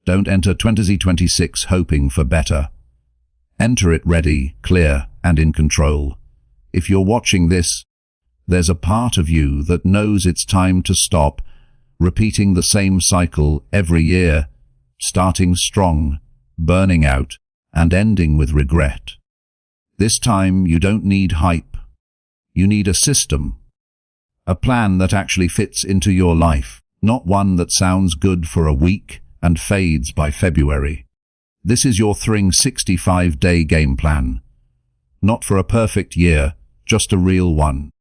Don't enter 2026 hoping for better. Enter it ready, clear, and in control. If you're watching this, there's a part of you that knows it's time to stop repeating the same cycle every year, starting strong, burning out, and ending with regret. This time you don't need hype. You need a system. A plan that actually fits into your life, not one that sounds good for a week and fades by February. This is your 365-day game plan. Not for a perfect year, just a real one.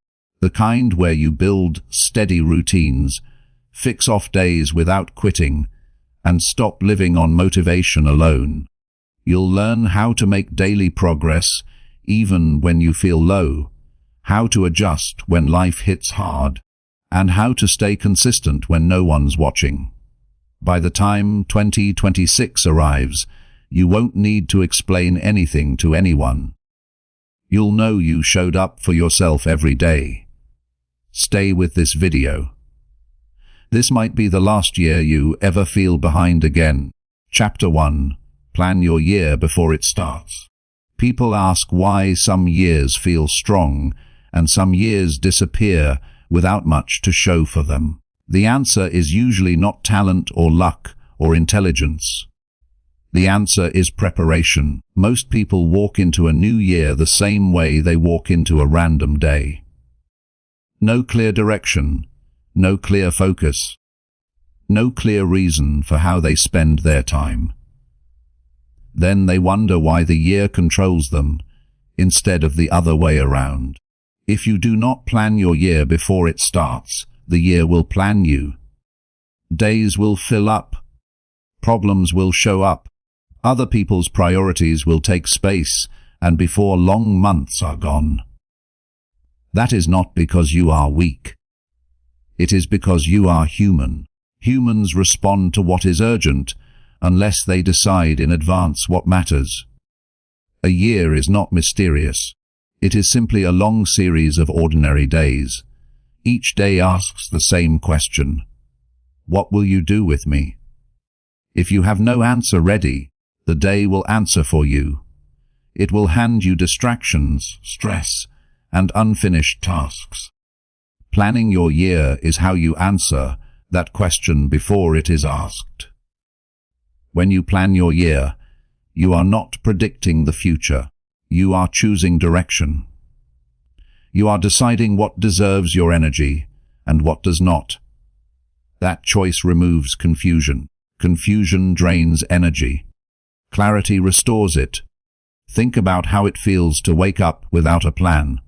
The kind where you build steady routines, fix off days without quitting, and stop living on motivation alone. You'll learn how to make daily progress even when you feel low, how to adjust when life hits hard, and how to stay consistent when no one's watching. By the time 2026 arrives, you won't need to explain anything to anyone. You'll know you showed up for yourself every day. Stay with this video. This might be the last year you ever feel behind again. Chapter 1. Plan your year before it starts. People ask why some years feel strong and some years disappear without much to show for them. The answer is usually not talent or luck or intelligence. The answer is preparation. Most people walk into a new year the same way they walk into a random day. No clear direction, no clear focus, no clear reason for how they spend their time. Then they wonder why the year controls them instead of the other way around. If you do not plan your year before it starts, the year will plan you. Days will fill up. Problems will show up. Other people's priorities will take space, and before long months are gone. That is not because you are weak. It is because you are human. Humans respond to what is urgent unless they decide in advance what matters. A year is not mysterious. It is simply a long series of ordinary days. Each day asks the same question. What will you do with me? If you have no answer ready, the day will answer for you. It will hand you distractions, stress, and unfinished tasks. Planning your year is how you answer that question before it is asked. When you plan your year, you are not predicting the future. You are choosing direction. You are deciding what deserves your energy and what does not. That choice removes confusion. Confusion drains energy. Clarity restores it. Think about how it feels to wake up without a plan.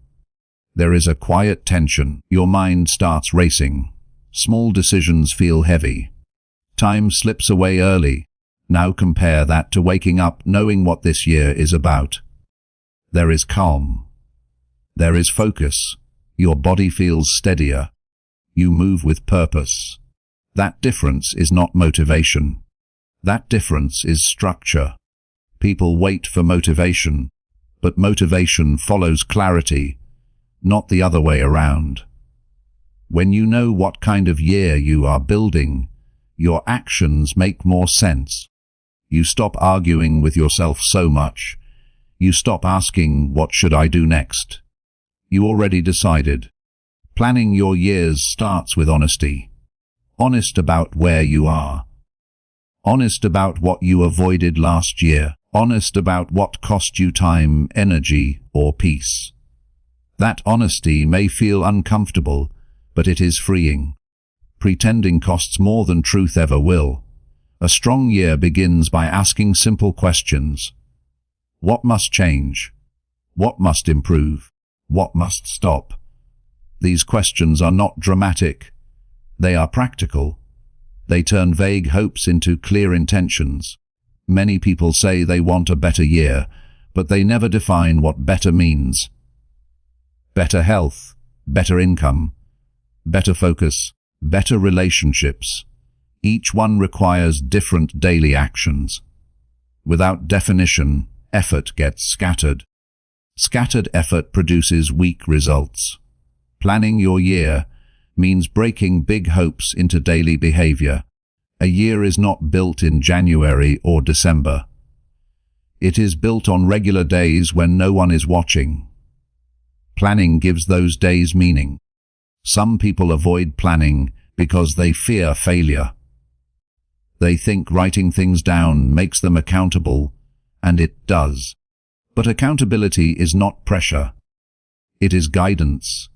There is a quiet tension. Your mind starts racing. Small decisions feel heavy. Time slips away early. Now compare that to waking up knowing what this year is about. There is calm. There is focus. Your body feels steadier. You move with purpose. That difference is not motivation. That difference is structure. People wait for motivation, but motivation follows clarity, not the other way around. When you know what kind of year you are building, your actions make more sense. You stop arguing with yourself so much. You stop asking, what should I do next? You already decided. Planning your years starts with honesty. Honest about where you are. Honest about what you avoided last year. Honest about what cost you time, energy, or peace. That honesty may feel uncomfortable, but it is freeing. Pretending costs more than truth ever will. A strong year begins by asking simple questions. What must change? What must improve? What must stop? These questions are not dramatic. They are practical. They turn vague hopes into clear intentions. Many people say they want a better year, but they never define what better means. Better health, better income, better focus, better relationships. Each one requires different daily actions. Without definition, effort gets scattered. Scattered effort produces weak results. Planning your year means breaking big hopes into daily behavior. A year is not built in January or December. It is built on regular days when no one is watching. Planning gives those days meaning. Some people avoid planning because they fear failure. They think writing things down makes them accountable, and it does. But accountability is not pressure. It is guidance.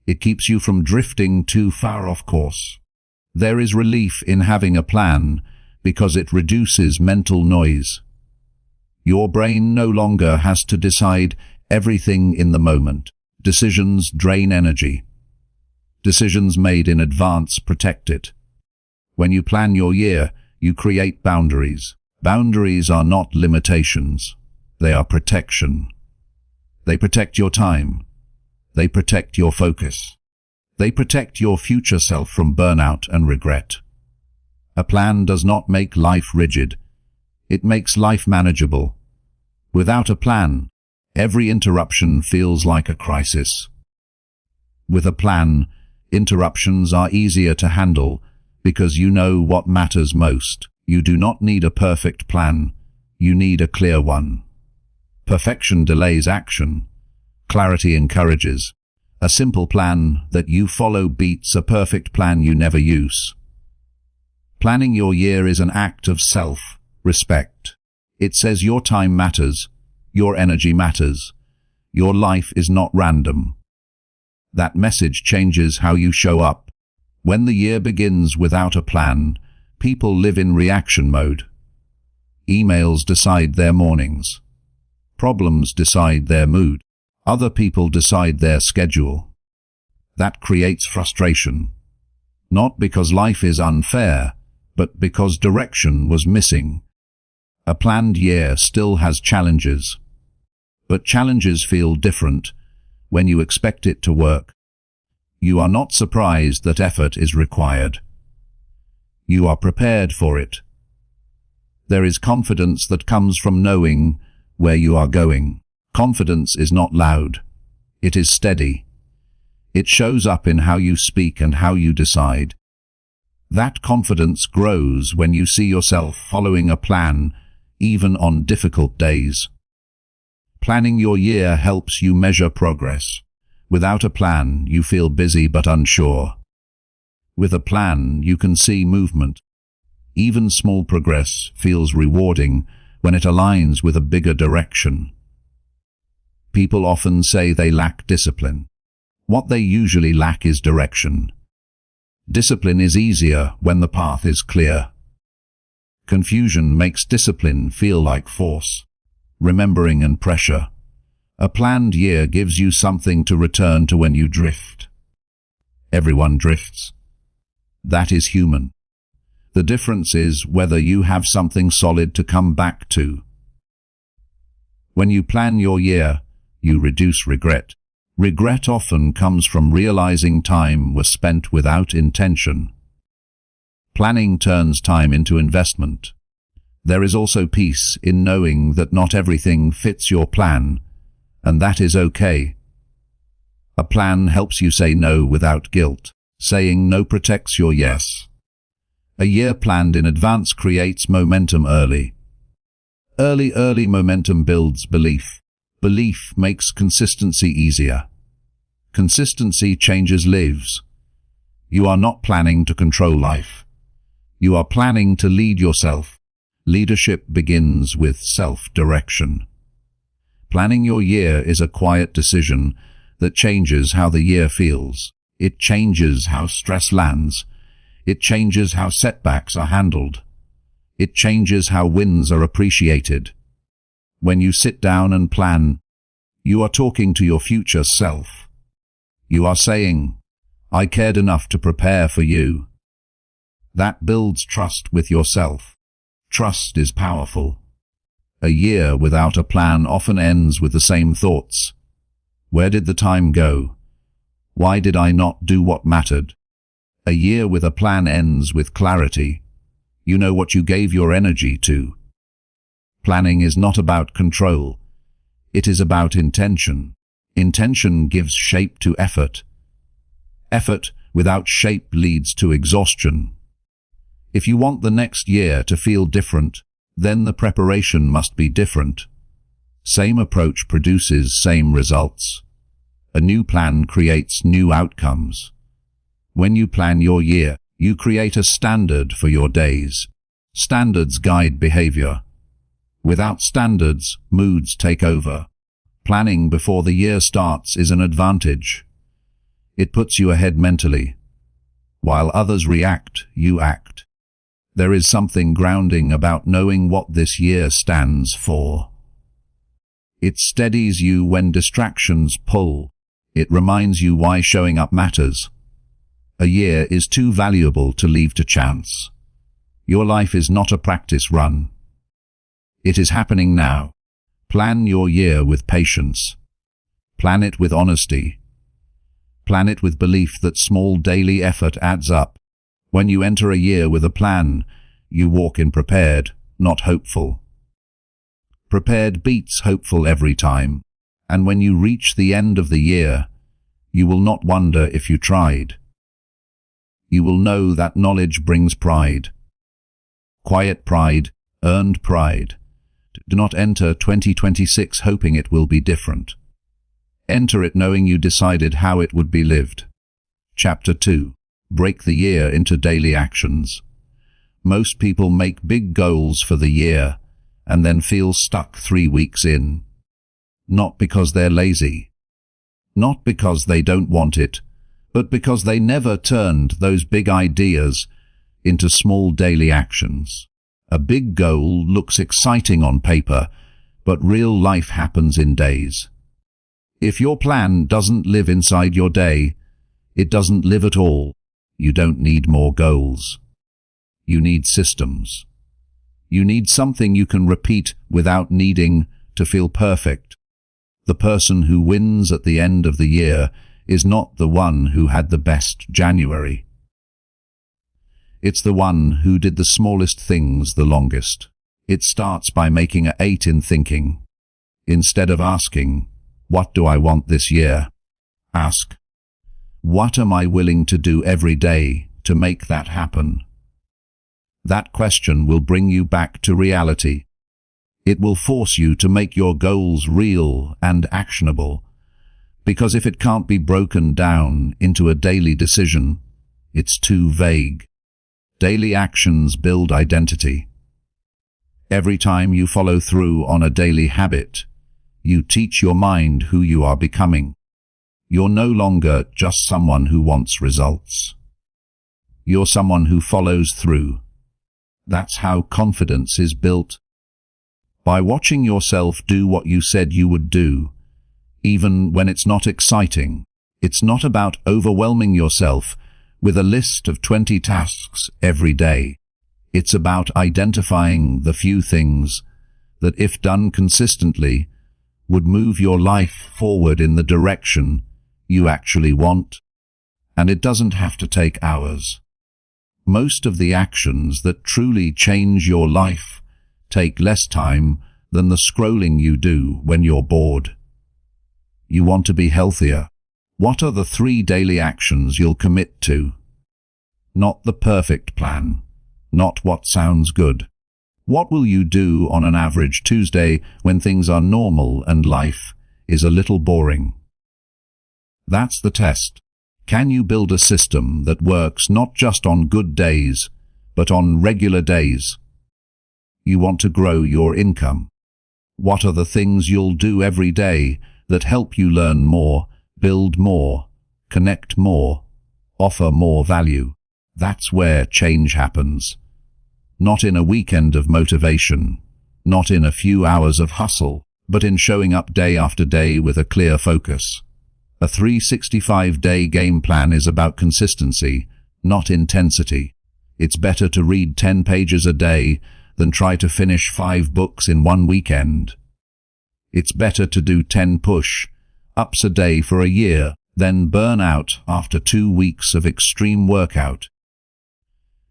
It keeps you from drifting too far off course. There is relief in having a plan because it reduces mental noise. Your brain no longer has to decide everything in the moment. Decisions drain energy. Decisions made in advance protect it. When you plan your year, you create boundaries. Boundaries are not limitations. They are protection. They protect your time. They protect your focus. They protect your future self from burnout and regret. A plan does not make life rigid. It makes life manageable. Without a plan, every interruption feels like a crisis. With a plan, interruptions are easier to handle because you know what matters most. You do not need a perfect plan. You need a clear one. Perfection delays action. Clarity encourages. A simple plan that you follow beats a perfect plan you never use. Planning your year is an act of self-respect. It says your time matters, your energy matters, your life is not random. That message changes how you show up. When the year begins without a plan, people live in reaction mode. Emails decide their mornings. Problems decide their mood. Other people decide their schedule. That creates frustration. Not because life is unfair, but because direction was missing. A planned year still has challenges. But challenges feel different when you expect it to work. You are not surprised that effort is required. You are prepared for it. There is confidence that comes from knowing where you are going. Confidence is not loud. It is steady. It shows up in how you speak and how you decide. That confidence grows when you see yourself following a plan, even on difficult days. Planning your year helps you measure progress. Without a plan, you feel busy but unsure. With a plan, you can see movement. Even small progress feels rewarding when it aligns with a bigger direction. People often say they lack discipline. What they usually lack is direction. Discipline is easier when the path is clear. Confusion makes discipline feel like force, remembering and pressure. A planned year gives you something to return to when you drift. Everyone drifts. That is human. The difference is whether you have something solid to come back to. When you plan your year, you reduce regret. Regret often comes from realizing time was spent without intention. Planning turns time into investment. There is also peace in knowing that not everything fits your plan, and that is okay. A plan helps you say no without guilt. Saying no protects your yes. A year planned in advance creates momentum early. Early momentum builds belief. Belief makes consistency easier. Consistency changes lives. You are not planning to control life. You are planning to lead yourself. Leadership begins with self-direction. Planning your year is a quiet decision that changes how the year feels. It changes how stress lands. It changes how setbacks are handled. It changes how wins are appreciated. When you sit down and plan, you are talking to your future self. You are saying, I cared enough to prepare for you. That builds trust with yourself. Trust is powerful. A year without a plan often ends with the same thoughts. Where did the time go? Why did I not do what mattered? A year with a plan ends with clarity. You know what you gave your energy to. Planning is not about control. It is about intention. Intention gives shape to effort. Effort without shape leads to exhaustion. If you want the next year to feel different, then the preparation must be different. Same approach produces same results. A new plan creates new outcomes. When you plan your year, you create a standard for your days. Standards guide behavior. Without standards, moods take over. Planning before the year starts is an advantage. It puts you ahead mentally. While others react, you act. There is something grounding about knowing what this year stands for. It steadies you when distractions pull. It reminds you why showing up matters. A year is too valuable to leave to chance. Your life is not a practice run. It is happening now. Plan your year with patience. Plan it with honesty. Plan it with belief that small daily effort adds up. When you enter a year with a plan, you walk in prepared, not hopeful. Prepared beats hopeful every time, and when you reach the end of the year, you will not wonder if you tried. You will know that knowledge brings pride. Quiet pride, earned pride. Do not enter 2026 hoping it will be different. Enter it knowing you decided how it would be lived. Chapter 2. Break the year into daily actions. Most people make big goals for the year and then feel stuck 3 weeks in. Not because they're lazy. Not because they don't want it, but because they never turned those big ideas into small daily actions. A big goal looks exciting on paper, but real life happens in days. If your plan doesn't live inside your day, it doesn't live at all. You don't need more goals. You need systems. You need something you can repeat without needing to feel perfect. The person who wins at the end of the year is not the one who had the best January. It's the one who did the smallest things the longest. It starts by making an 8 in thinking. Instead of asking, "What do I want this year?" ask, "What am I willing to do every day to make that happen?" That question will bring you back to reality. It will force you to make your goals real and actionable, because if it can't be broken down into a daily decision, it's too vague. Daily actions build identity. Every time you follow through on a daily habit, you teach your mind who you are becoming. You're no longer just someone who wants results. You're someone who follows through. That's how confidence is built. By watching yourself do what you said you would do, even when it's not exciting. It's not about overwhelming yourself with a list of 20 tasks every day. It's about identifying the few things that, if done consistently, would move your life forward in the direction you actually want. And it doesn't have to take hours. Most of the actions that truly change your life take less time than the scrolling you do when you're bored. You want to be healthier. What are the 3 daily actions you'll commit to? Not the perfect plan. Not what sounds good. What will you do on an average Tuesday when things are normal and life is a little boring? That's the test. Can you build a system that works not just on good days, but on regular days? You want to grow your income. What are the things you'll do every day that help you learn more, build more, connect more, offer more value? That's where change happens. Not in a weekend of motivation, not in a few hours of hustle, but in showing up day after day with a clear focus. A 365-day game plan is about consistency, not intensity. It's better to read 10 pages a day than try to finish 5 books in one weekend. It's better to do 10 push-ups a day for a year than burn out after 2 weeks of extreme workout.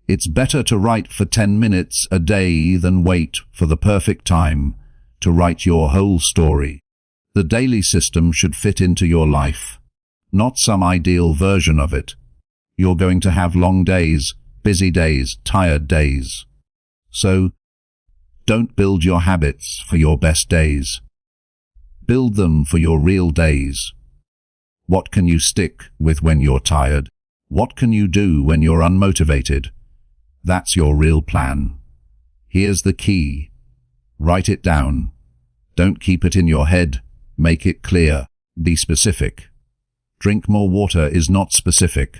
It's better to write for 10 minutes a day than wait for the perfect time to write your whole story. The daily system should fit into your life, not some ideal version of it. You're going to have long days, busy days, tired days. So, don't build your habits for your best days. Build them for your real days. What can you stick with when you're tired? What can you do when you're unmotivated? That's your real plan. Here's the key. Write it down. Don't keep it in your head. Make it clear. Be specific. Drink more water is not specific.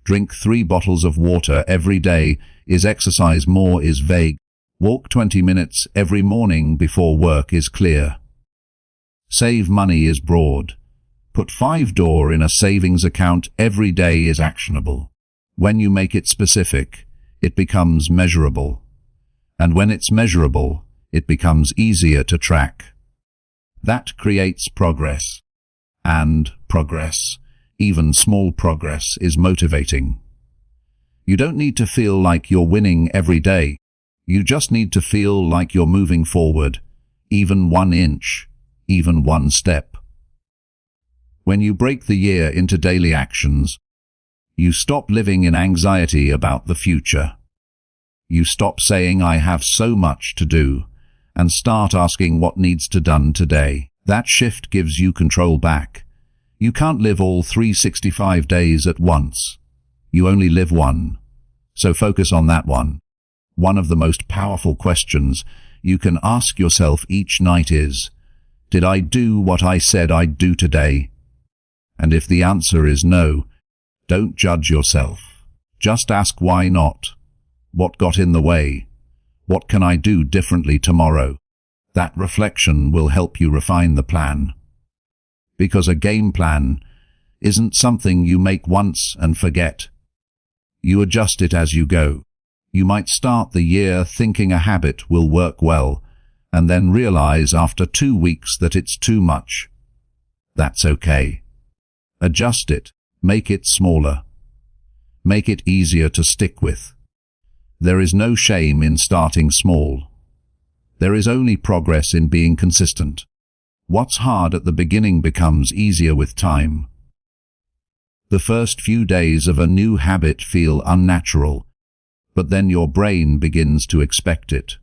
Drink 3 bottles of water every day is exercise more is vague. Walk 20 minutes every morning before work is clear. Save money is broad. Put $5 in a savings account every day is actionable. When you make it specific, it becomes measurable. And when it's measurable, it becomes easier to track. That creates progress. And progress, even small progress, is motivating. You don't need to feel like you're winning every day. You just need to feel like you're moving forward, even 1 inch, even 1 step. When you break the year into daily actions, you stop living in anxiety about the future. You stop saying, I have so much to do, and start asking what needs to be done today. That shift gives you control back. You can't live all 365 days at once. You only live one. So focus on that one. One of the most powerful questions you can ask yourself each night is, did I do what I said I'd do today? And if the answer is no, don't judge yourself. Just ask why not. What got in the way? What can I do differently tomorrow? That reflection will help you refine the plan. Because a game plan isn't something you make once and forget. You adjust it as you go. You might start the year thinking a habit will work well, and then realize after 2 weeks that it's too much. That's okay. Adjust it. Make it smaller. Make it easier to stick with. There is no shame in starting small. There is only progress in being consistent. What's hard at the beginning becomes easier with time. The first few days of a new habit feel unnatural, but then your brain begins to expect it.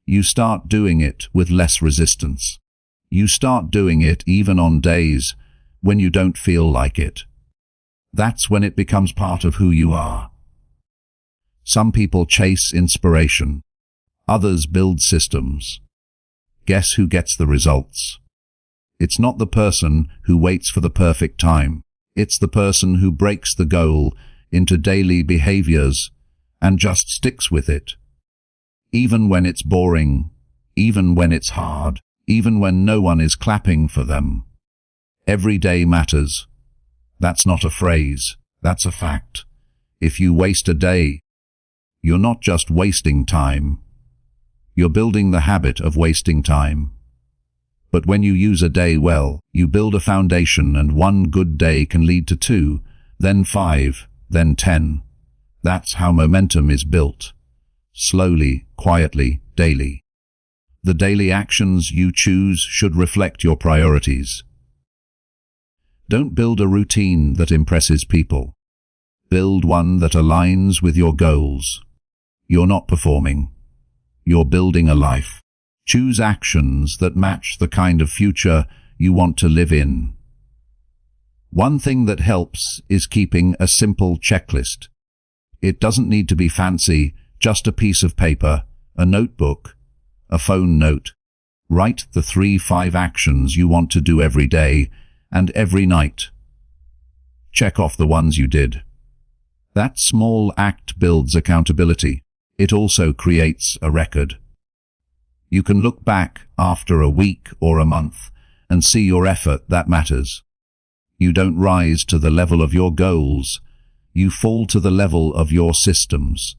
You start doing it with less resistance. You start doing it even on days when you don't feel like it. That's when it becomes part of who you are. Some people chase inspiration. Others build systems. Guess who gets the results? It's not the person who waits for the perfect time. It's the person who breaks the goal into daily behaviors and just sticks with it. Even when it's boring, even when it's hard, even when no one is clapping for them. Every day matters. That's not a phrase, that's a fact. If you waste a day, you're not just wasting time. You're building the habit of wasting time. But when you use a day well, you build a foundation, and 1 good day can lead to 2, then 5, then 10. That's how momentum is built. Slowly, quietly, daily. The daily actions you choose should reflect your priorities. Don't build a routine that impresses people. Build one that aligns with your goals. You're not performing. You're building a life. Choose actions that match the kind of future you want to live in. One thing that helps is keeping a simple checklist. It doesn't need to be fancy, just a piece of paper, a notebook, a phone note. Write the 3-5 actions you want to do every day and every night. Check off the ones you did. That small act builds accountability. It also creates a record. You can look back after a week or a month and see your effort that matters. You don't rise to the level of your goals. You fall to the level of your systems.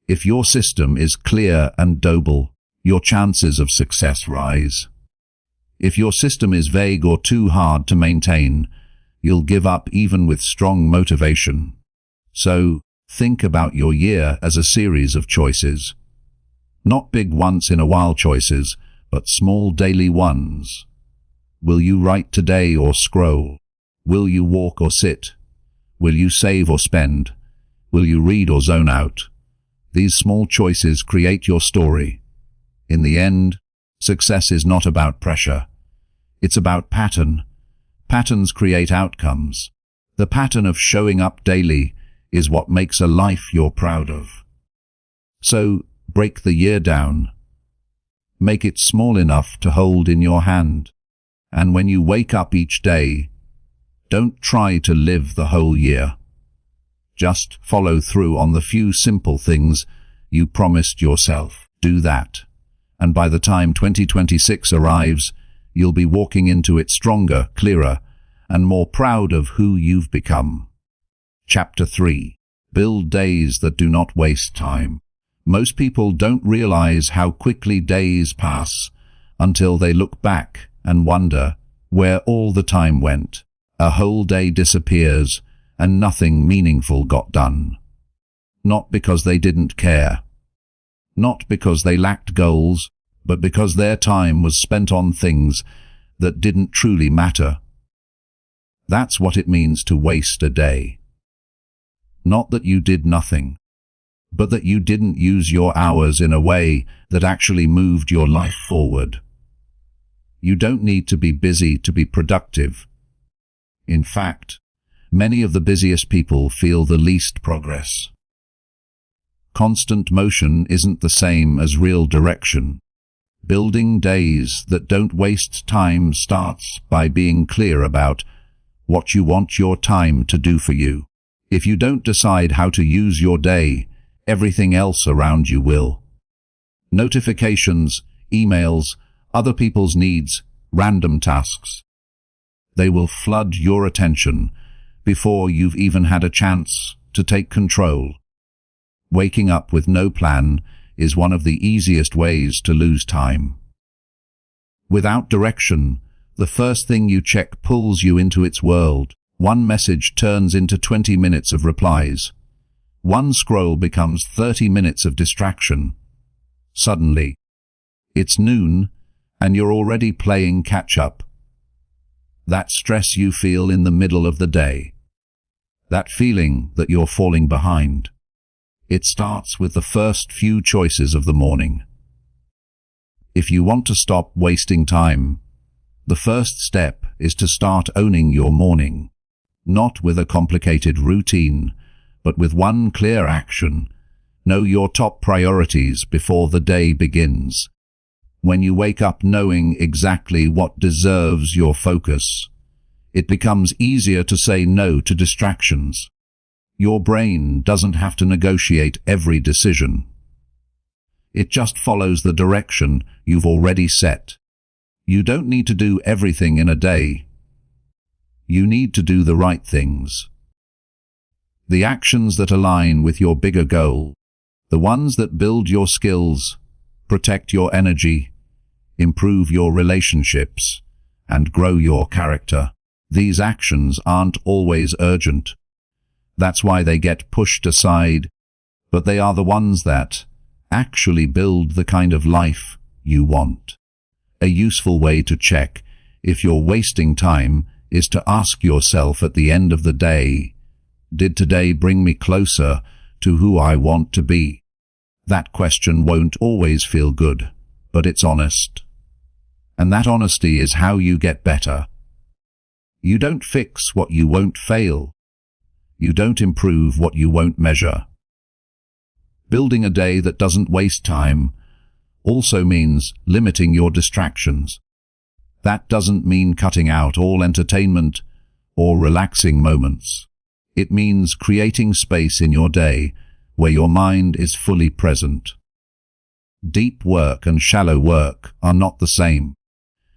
If your system is clear and doable, your chances of success rise. If your system is vague or too hard to maintain, you'll give up even with strong motivation. So, think about your year as a series of choices. Not big once-in-a-while choices, but small daily ones. Will you write today or scroll? Will you walk or sit? Will you save or spend? Will you read or zone out? These small choices create your story. In the end, success is not about pressure. It's about pattern. Patterns create outcomes. The pattern of showing up daily is what makes a life you're proud of. So, break the year down. Make it small enough to hold in your hand. And when you wake up each day, don't try to live the whole year. Just follow through on the few simple things you promised yourself. Do that. And by the time 2026 arrives, you'll be walking into it stronger, clearer, and more proud of who you've become. Chapter 3. Build days that do not waste time. Most people don't realize how quickly days pass until they look back and wonder where all the time went. A whole day disappears and nothing meaningful got done. Not because they didn't care. Not because they lacked goals, but because their time was spent on things that didn't truly matter. That's what it means to waste a day. Not that you did nothing, but that you didn't use your hours in a way that actually moved your life forward. You don't need to be busy to be productive. In fact, many of the busiest people feel the least progress. Constant motion isn't the same as real direction. Building days that don't waste time starts by being clear about what you want your time to do for you. If you don't decide how to use your day, everything else around you will. Notifications, emails, other people's needs, random tasks. They will flood your attention before you've even had a chance to take control. Waking up with no plan is one of the easiest ways to lose time. Without direction, the first thing you check pulls you into its world. One message turns into 20 minutes of replies. One scroll becomes 30 minutes of distraction. Suddenly, it's noon, and you're already playing catch-up. That stress you feel in the middle of the day. That feeling that you're falling behind. It starts with the first few choices of the morning. If you want to stop wasting time, the first step is to start owning your morning. Not with a complicated routine, but with one clear action. Know your top priorities before the day begins. When you wake up knowing exactly what deserves your focus, it becomes easier to say no to distractions. Your brain doesn't have to negotiate every decision. It just follows the direction you've already set. You don't need to do everything in a day. You need to do the right things. The actions that align with your bigger goal. The ones that build your skills, protect your energy, improve your relationships, and grow your character. These actions aren't always urgent. That's why they get pushed aside, but they are the ones that actually build the kind of life you want. A useful way to check if you're wasting time is to ask yourself at the end of the day, did today bring me closer to who I want to be? That question won't always feel good, but it's honest. And that honesty is how you get better. You don't fix what you won't fail. You don't improve what you won't measure. Building a day that doesn't waste time also means limiting your distractions. That doesn't mean cutting out all entertainment or relaxing moments. It means creating space in your day where your mind is fully present. Deep work and shallow work are not the same.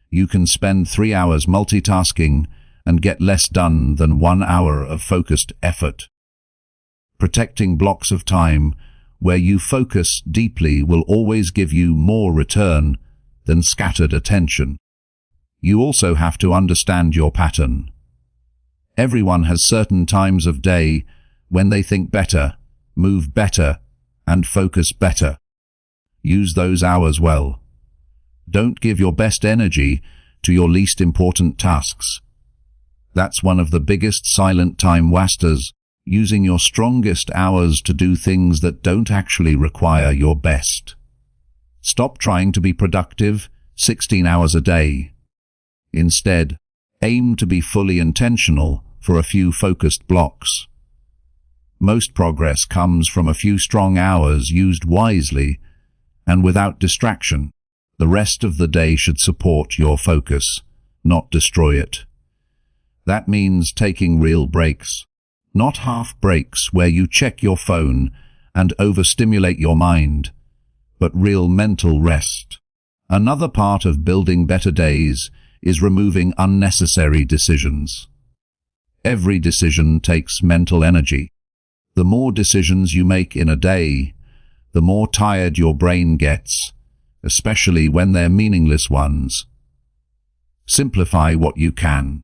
You can spend 3 hours multitasking and get less done than 1 hour of focused effort. Protecting blocks of time where you focus deeply will always give you more return than scattered attention. You also have to understand your pattern. Everyone has certain times of day when they think better, move better, and focus better. Use those hours well. Don't give your best energy to your least important tasks. That's one of the biggest silent time wasters using your strongest hours to do things that don't actually require your best. Stop trying to be productive 16 hours a day. Instead, aim to be fully intentional for a few focused blocks. Most progress comes from a few strong hours used wisely and without distraction. The rest of the day should support your focus, not destroy it. That means taking real breaks, not half breaks where you check your phone and overstimulate your mind, but real mental rest. Another part of building better days is removing unnecessary decisions. Every decision takes mental energy. The more decisions you make in a day, the more tired your brain gets, especially when they're meaningless ones. Simplify what you can.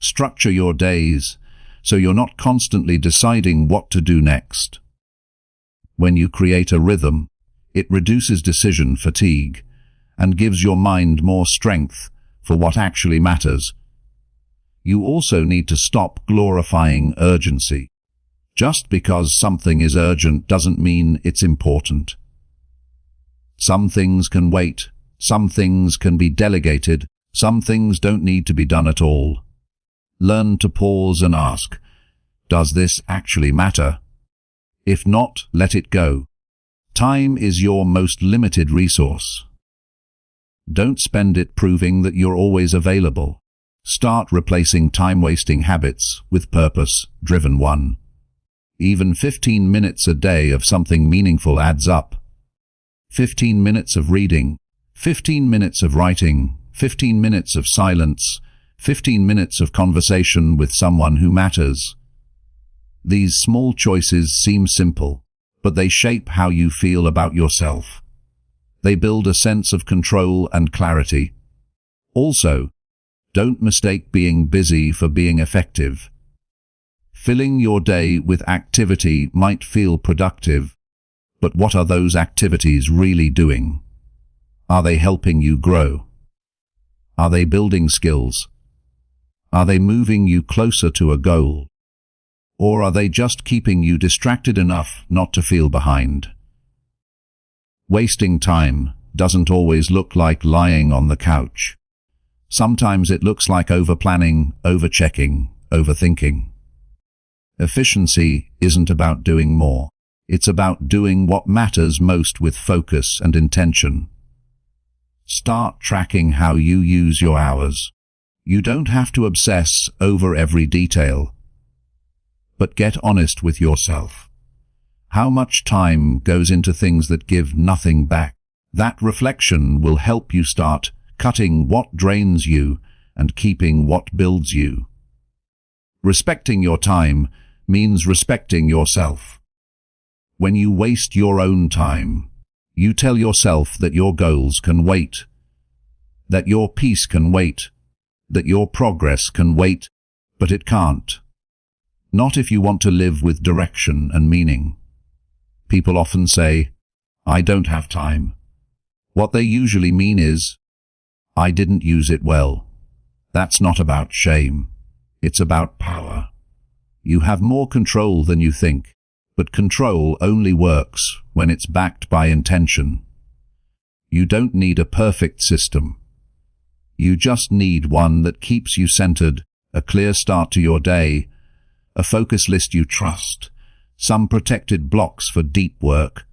Structure your days so you're not constantly deciding what to do next. When you create a rhythm, it reduces decision fatigue and gives your mind more strength for what actually matters. You also need to stop glorifying urgency. Just because something is urgent doesn't mean it's important. Some things can wait, some things can be delegated, some things don't need to be done at all. Learn to pause and ask, does this actually matter? If not, let it go. Time is your most limited resource. Don't spend it proving that you're always available. Start replacing time-wasting habits with purpose-driven one. Even 15 minutes a day of something meaningful adds up. 15 minutes of reading, 15 minutes of writing, 15 minutes of silence, 15 minutes of conversation with someone who matters. These small choices seem simple, but they shape how you feel about yourself. They build a sense of control and clarity. Also, don't mistake being busy for being effective. Filling your day with activity might feel productive, but what are those activities really doing? Are they helping you grow? Are they building skills? Are they moving you closer to a goal? Or are they just keeping you distracted enough not to feel behind? Wasting time doesn't always look like lying on the couch. Sometimes it looks like over-planning, over-checking, overthinking. Efficiency isn't about doing more. It's about doing what matters most with focus and intention. Start tracking how you use your hours. You don't have to obsess over every detail, but get honest with yourself. How much time goes into things that give nothing back? That reflection will help you start cutting what drains you and keeping what builds you. Respecting your time means respecting yourself. When you waste your own time, you tell yourself that your goals can wait, that your peace can wait, that your progress can wait, but it can't. Not if you want to live with direction and meaning. People often say, I don't have time. What they usually mean is, I didn't use it well. That's not about shame. It's about power. You have more control than you think, but control only works when it's backed by intention. You don't need a perfect system. You just need one that keeps you centered, a clear start to your day, a focus list you trust, some protected blocks for deep work,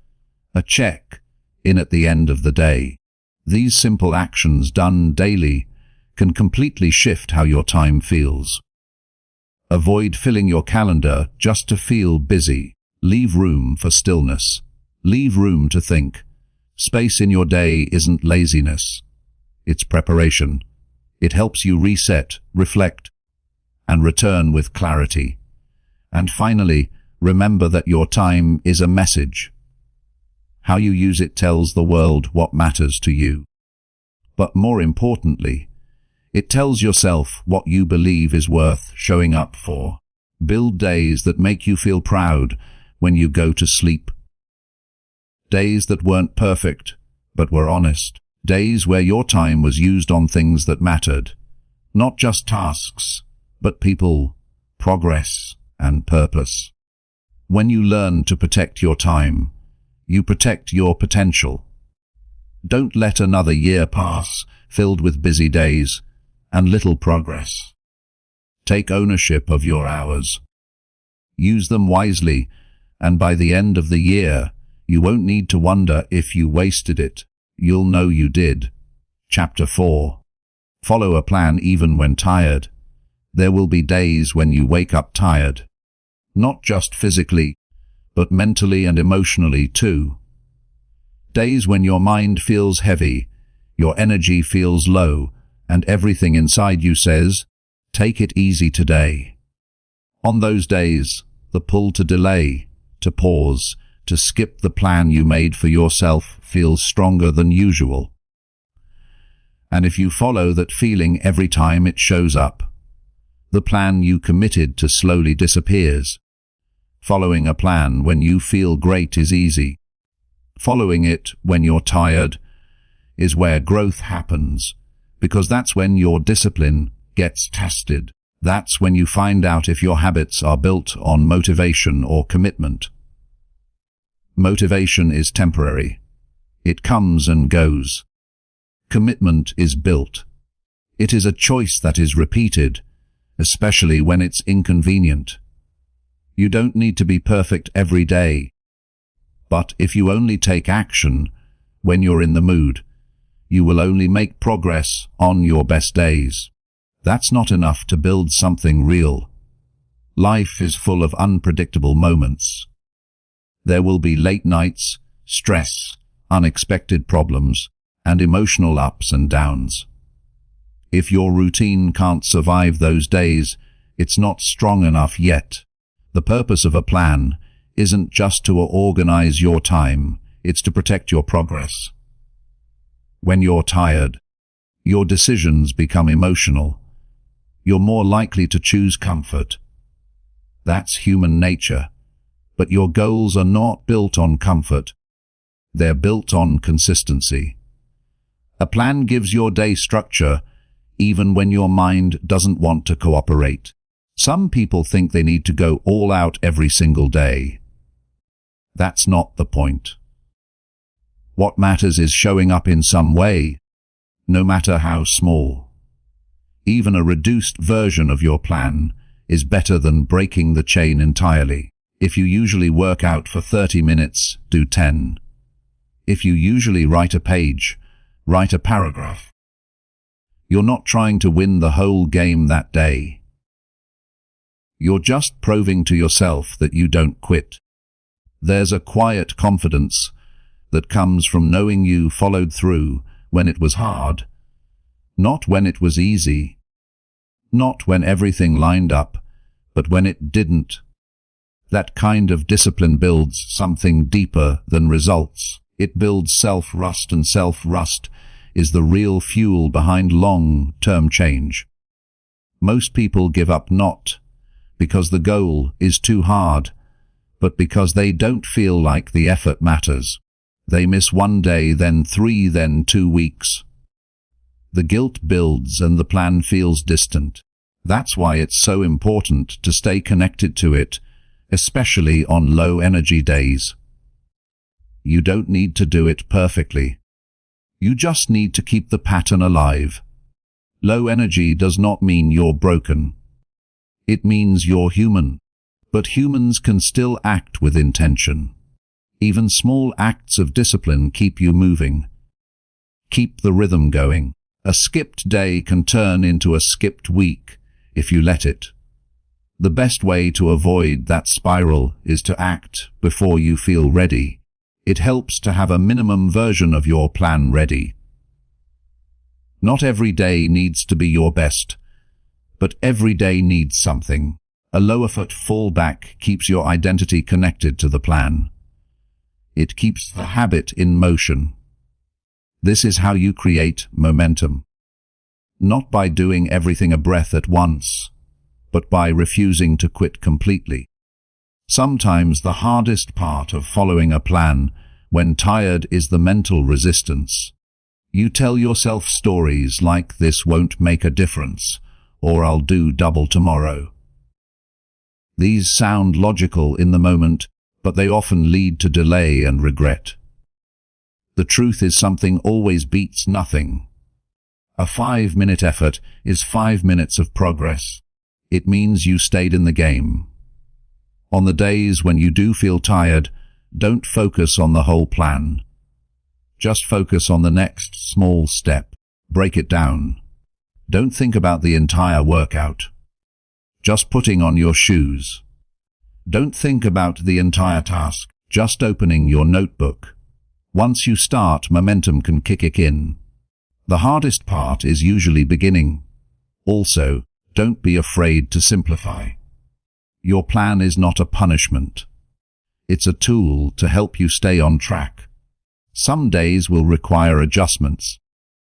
a check in at the end of the day. These simple actions done daily can completely shift how your time feels. Avoid filling your calendar just to feel busy. Leave room for stillness. Leave room to think. Space in your day isn't laziness. It's preparation. It helps you reset, reflect, and return with clarity. And finally, remember that your time is a message. How you use it tells the world what matters to you. But more importantly, it tells yourself what you believe is worth showing up for. Build days that make you feel proud when you go to sleep. Days that weren't perfect, but were honest. Days where your time was used on things that mattered. Not just tasks, but people, progress, and purpose. When you learn to protect your time, you protect your potential. Don't let another year pass filled with busy days and little progress. Take ownership of your hours. Use them wisely, and by the end of the year, you won't need to wonder if you wasted it. You'll know you did. Chapter 4. Follow a plan even when tired. There will be days when you wake up tired. Not just physically, but mentally and emotionally too. Days when your mind feels heavy, your energy feels low, and everything inside you says, take it easy today. On those days, the pull to delay, to pause, to skip the plan you made for yourself feels stronger than usual. And if you follow that feeling every time it shows up, the plan you committed to slowly disappears. Following a plan when you feel great is easy. Following it when you're tired is where growth happens, because that's when your discipline gets tested. That's when you find out if your habits are built on motivation or commitment. Motivation is temporary. It comes and goes. Commitment is built. It is a choice that is repeated, especially when it's inconvenient. You don't need to be perfect every day. But if you only take action when you're in the mood, you will only make progress on your best days. That's not enough to build something real. Life is full of unpredictable moments. There will be late nights, stress, unexpected problems, and emotional ups and downs. If your routine can't survive those days, it's not strong enough yet. The purpose of a plan isn't just to organize your time, it's to protect your progress. When you're tired, your decisions become emotional. You're more likely to choose comfort. That's human nature. But your goals are not built on comfort. They're built on consistency. A plan gives your day structure, even when your mind doesn't want to cooperate. Some people think they need to go all out every single day. That's not the point. What matters is showing up in some way, no matter how small. Even a reduced version of your plan is better than breaking the chain entirely. If you usually work out for 30 minutes, do 10. If you usually write a page, write a paragraph. You're not trying to win the whole game that day. You're just proving to yourself that you don't quit. There's a quiet confidence that comes from knowing you followed through when it was hard, not when it was easy. Not when everything lined up, but when it didn't. That kind of discipline builds something deeper than results. It builds self-trust, and self-trust is the real fuel behind long-term change. Most people give up not because the goal is too hard, but because they don't feel like the effort matters. They miss one day, then 3, then 2 weeks. The guilt builds and the plan feels distant. That's why it's so important to stay connected to it, especially on low-energy days. You don't need to do it perfectly. You just need to keep the pattern alive. Low energy does not mean you're broken. It means you're human. But humans can still act with intention. Even small acts of discipline keep you moving. Keep the rhythm going. A skipped day can turn into a skipped week if you let it. The best way to avoid that spiral is to act before you feel ready. It helps to have a minimum version of your plan ready. Not every day needs to be your best, but every day needs something. A low-effort fallback keeps your identity connected to the plan. It keeps the habit in motion. This is how you create momentum. Not by doing everything a breath at once, but by refusing to quit completely. Sometimes the hardest part of following a plan when tired is the mental resistance. You tell yourself stories like "this won't make a difference," or "I'll do double tomorrow." These sound logical in the moment, but they often lead to delay and regret. The truth is something always beats nothing. A 5-minute effort is 5 minutes of progress. It means you stayed in the game. On the days when you do feel tired, don't focus on the whole plan. Just focus on the next small step. Break it down. Don't think about the entire workout. Just putting on your shoes. Don't think about the entire task. Just opening your notebook. Once you start, momentum can kick in. The hardest part is usually beginning. Also, don't be afraid to simplify. Your plan is not a punishment. It's a tool to help you stay on track. Some days will require adjustments.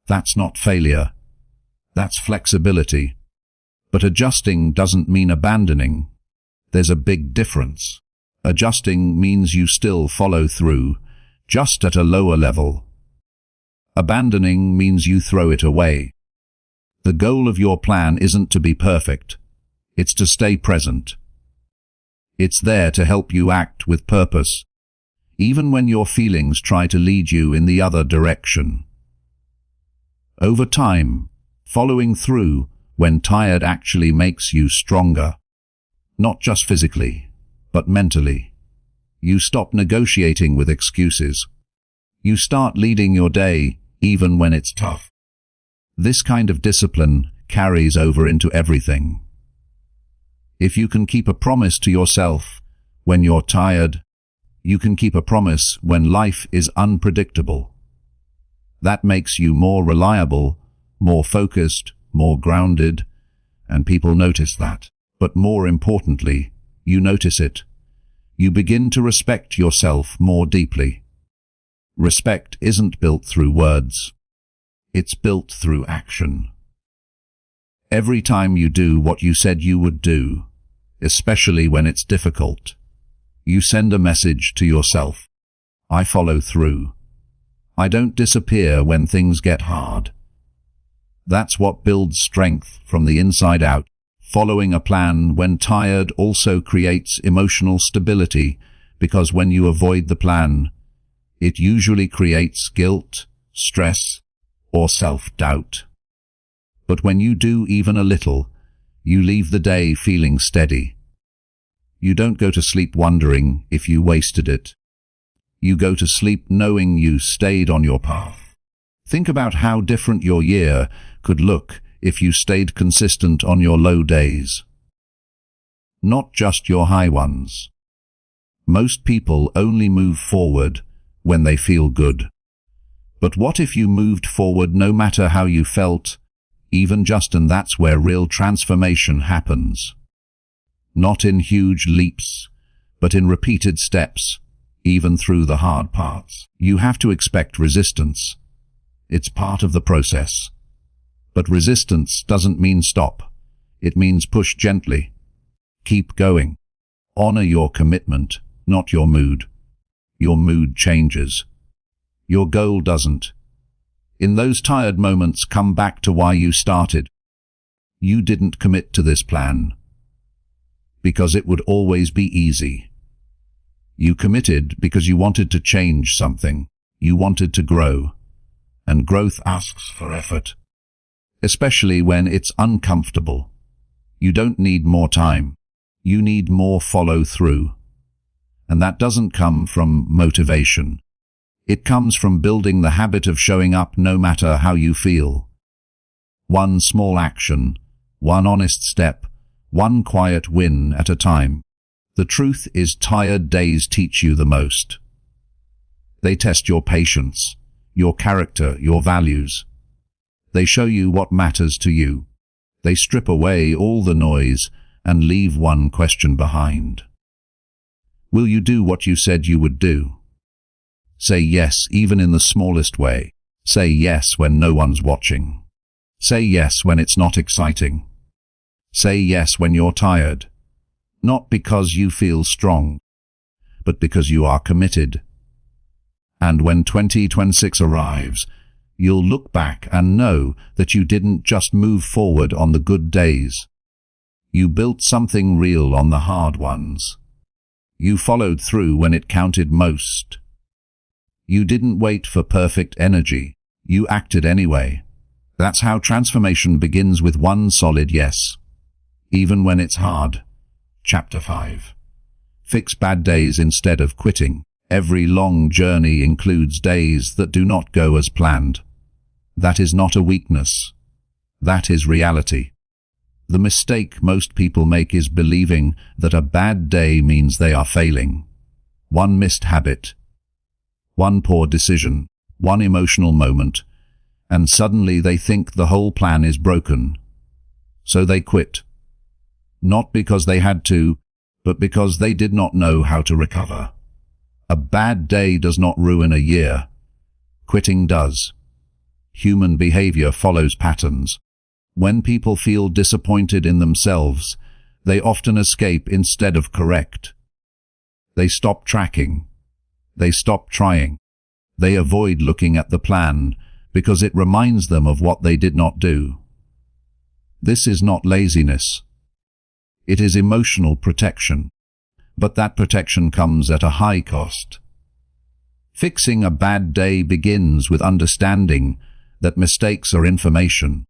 That's not failure. That's flexibility. But adjusting doesn't mean abandoning. There's a big difference. Adjusting means you still follow through, just at a lower level. Abandoning means you throw it away. The goal of your plan isn't to be perfect. It's to stay present. It's there to help you act with purpose, even when your feelings try to lead you in the other direction. Over time, following through when tired actually makes you stronger. Not just physically, but mentally. You stop negotiating with excuses. You start leading your day even when it's tough. This kind of discipline carries over into everything. If you can keep a promise to yourself when you're tired, you can keep a promise when life is unpredictable. That makes you more reliable, more focused, more grounded, and people notice that. But more importantly, you notice it. You begin to respect yourself more deeply. Respect isn't built through words. It's built through action. Every time you do what you said you would do, especially when it's difficult, you send a message to yourself. I follow through. I don't disappear when things get hard. That's what builds strength from the inside out. Following a plan when tired also creates emotional stability, because when you avoid the plan, it usually creates guilt, stress, or self-doubt. But when you do even a little, you leave the day feeling steady. You don't go to sleep wondering if you wasted it. You go to sleep knowing you stayed on your path. Think about how different your year could look if you stayed consistent on your low days. Not just your high ones. Most people only move forward when they feel good. But what if you moved forward no matter how you felt, even just, and that's where real transformation happens. Not in huge leaps, but in repeated steps, even through the hard parts. You have to expect resistance. It's part of the process. But resistance doesn't mean stop. It means push gently. Keep going. Honor your commitment, not your mood. Your mood changes. Your goal doesn't. In those tired moments, come back to why you started. You didn't commit to this plan because it would always be easy. You committed because you wanted to change something. You wanted to grow. And growth asks for effort. Especially when it's uncomfortable. You don't need more time. You need more follow-through. And that doesn't come from motivation. It comes from building the habit of showing up no matter how you feel. One small action, one honest step, one quiet win at a time. The truth is, tired days teach you the most. They test your patience, your character, your values. They show you what matters to you. They strip away all the noise and leave one question behind. Will you do what you said you would do? Say yes even in the smallest way. Say yes when no one's watching. Say yes when it's not exciting. Say yes when you're tired. Not because you feel strong, but because you are committed. And when 2026 arrives, you'll look back and know that you didn't just move forward on the good days. You built something real on the hard ones. You followed through when it counted most. You didn't wait for perfect energy. You acted anyway. That's how transformation begins, with one solid yes. Even when it's hard. Chapter 5. Fix bad days instead of quitting. Every long journey includes days that do not go as planned. That is not a weakness. That is reality. The mistake most people make is believing that a bad day means they are failing. One missed habit, one poor decision, one emotional moment, and suddenly they think the whole plan is broken. So they quit. Not because they had to, but because they did not know how to recover. A bad day does not ruin a year. Quitting does. Human behavior follows patterns. When people feel disappointed in themselves, they often escape instead of correct. They stop tracking. They stop trying. They avoid looking at the plan because it reminds them of what they did not do. This is not laziness. It is emotional protection. But that protection comes at a high cost. Fixing a bad day begins with understanding that mistakes are information.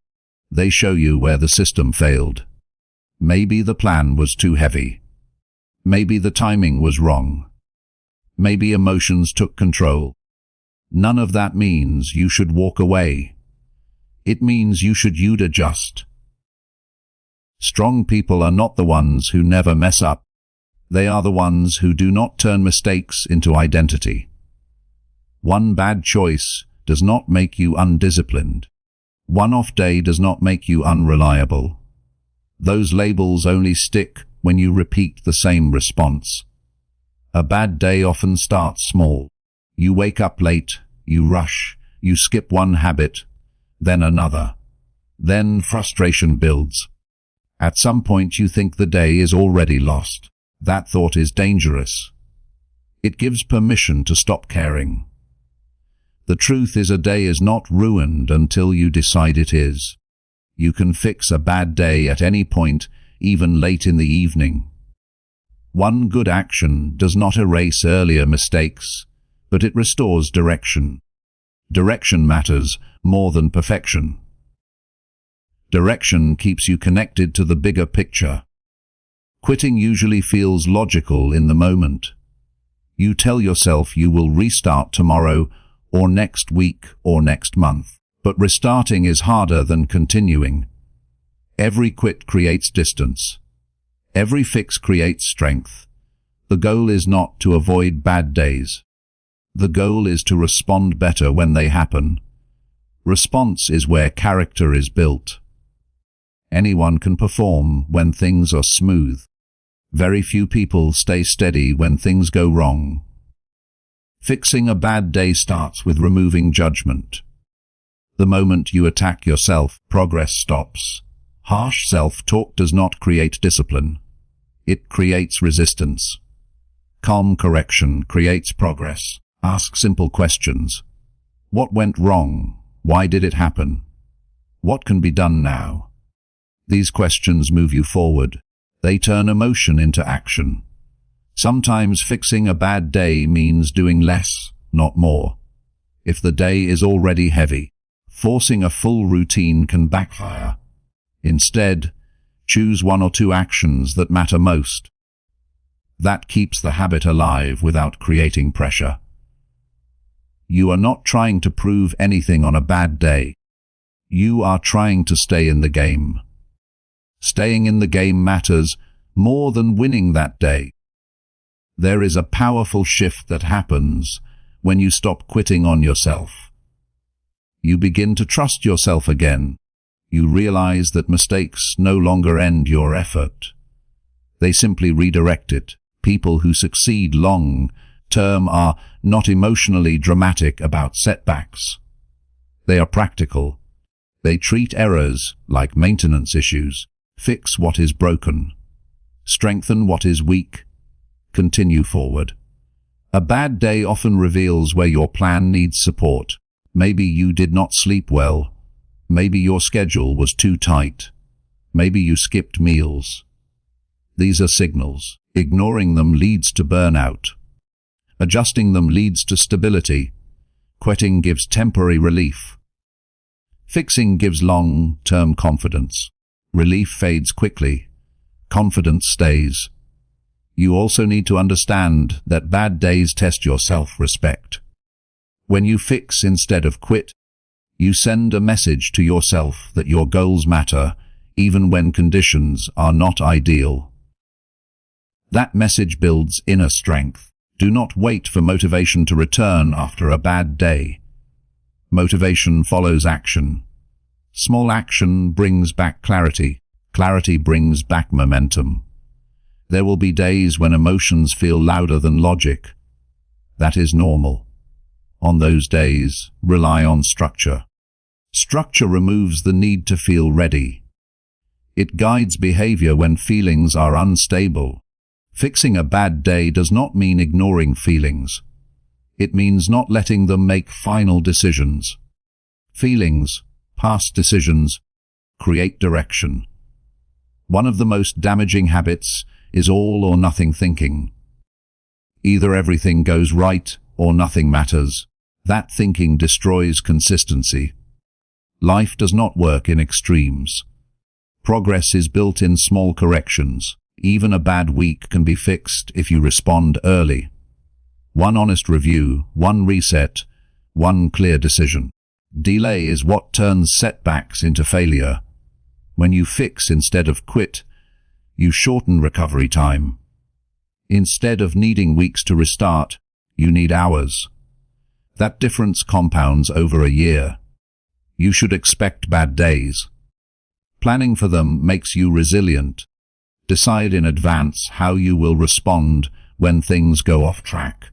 They show you where the system failed. Maybe the plan was too heavy. Maybe the timing was wrong. Maybe emotions took control. None of that means you should walk away. It means you'd adjust. Strong people are not the ones who never mess up. They are the ones who do not turn mistakes into identity. One bad choice does not make you undisciplined. One off day does not make you unreliable. Those labels only stick when you repeat the same response. A bad day often starts small. You wake up late, you rush, you skip one habit, then another. Then frustration builds. At some point you think the day is already lost. That thought is dangerous. It gives permission to stop caring. The truth is, a day is not ruined until you decide it is. You can fix a bad day at any point, even late in the evening. One good action does not erase earlier mistakes, but it restores direction. Direction matters more than perfection. Direction keeps you connected to the bigger picture. Quitting usually feels logical in the moment. You tell yourself you will restart tomorrow, or next week, or next month. But restarting is harder than continuing. Every quit creates distance. Every fix creates strength. The goal is not to avoid bad days. The goal is to respond better when they happen. Response is where character is built. Anyone can perform when things are smooth. Very few people stay steady when things go wrong. Fixing a bad day starts with removing judgment. The moment you attack yourself, progress stops. Harsh self-talk does not create discipline. It creates resistance. Calm correction creates progress. Ask simple questions. What went wrong? Why did it happen? What can be done now? These questions move you forward. They turn emotion into action. Sometimes fixing a bad day means doing less, not more. If the day is already heavy, forcing a full routine can backfire. Instead, choose one or two actions that matter most. That keeps the habit alive without creating pressure. You are not trying to prove anything on a bad day. You are trying to stay in the game. Staying in the game matters more than winning that day. There is a powerful shift that happens when you stop quitting on yourself. You begin to trust yourself again. You realize that mistakes no longer end your effort. They simply redirect it. People who succeed long-term are not emotionally dramatic about setbacks. They are practical. They treat errors like maintenance issues. Fix what is broken. Strengthen what is weak. Continue forward. A bad day often reveals where your plan needs support. Maybe you did not sleep well. Maybe your schedule was too tight. Maybe you skipped meals. These are signals. Ignoring them leads to burnout. Adjusting them leads to stability. Quitting gives temporary relief. Fixing gives long-term confidence. Relief fades quickly. Confidence stays. You also need to understand that bad days test your self-respect. When you fix instead of quit, you send a message to yourself that your goals matter, even when conditions are not ideal. That message builds inner strength. Do not wait for motivation to return after a bad day. Motivation follows action. Small action brings back clarity. Clarity brings back momentum. There will be days when emotions feel louder than logic. That is normal. On those days, rely on structure. Structure removes the need to feel ready. It guides behavior when feelings are unstable. Fixing a bad day does not mean ignoring feelings. It means not letting them make final decisions. Feelings, past decisions, create direction. One of the most damaging habits is all or nothing thinking. Either everything goes right or nothing matters. That thinking destroys consistency. Life does not work in extremes. Progress is built in small corrections. Even a bad week can be fixed if you respond early. One honest review, one reset, one clear decision. Delay is what turns setbacks into failure. When you fix instead of quit, you shorten recovery time. Instead of needing weeks to restart, you need hours. That difference compounds over a year. You should expect bad days. Planning for them makes you resilient. Decide in advance how you will respond when things go off track.